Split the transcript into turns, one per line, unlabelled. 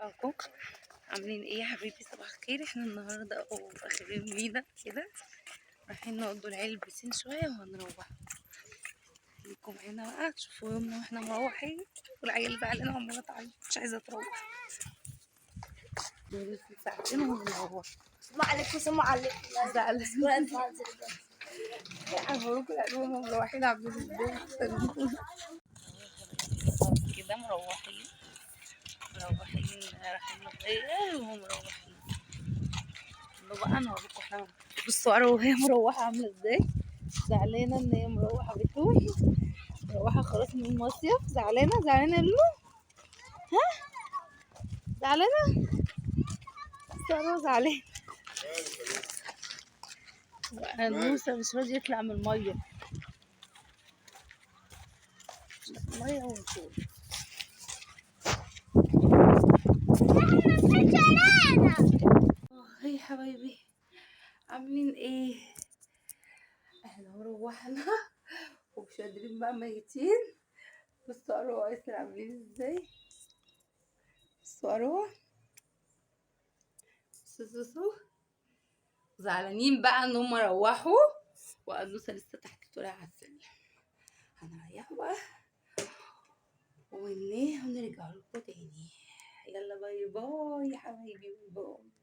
ازيكم عاملين ايه يا حبيبي؟ صباح الخير. احنا النهارده في اخر يوم لينا كده رايحين نقضوا العيال البسين شويه وهنروح. خليكم معانا بقى تشوفوا يومنا واحنا مروحين، والعيال زعلانه وعماله تعيط مش عايزه تروح. دول ساعتين وهنروح.
ما عليكم سمع عليكم
زعلانين عمالكم العلوم مروحين عاملين ازاي كده مروحين رايحين نغير ومروحين. بقى انا هوريكم احنا بصوا انا وهي مروحه عامله ازاي. زعلانه ان هي مروحه بتوهي، مروحه خلاص من المصيف. زعلانه يا لولو، ها زعلانه بصوا زعلانه. نوسه مش راضي يطلع من الميه ونشوف. هي حبايبي عاملين ايه؟ احنا مروحنا ومش قادرين بقى ميتين. بصوا اروح واسر عاملين ازاي. بصوا اروح بصوا زعلانين بقى ان هم روحوا وانوسه لسه تحت طالعه على السلم. هنريحوا بقى ونرجع لكم تاني. يلا باي باي يا حبايبي، باي باي.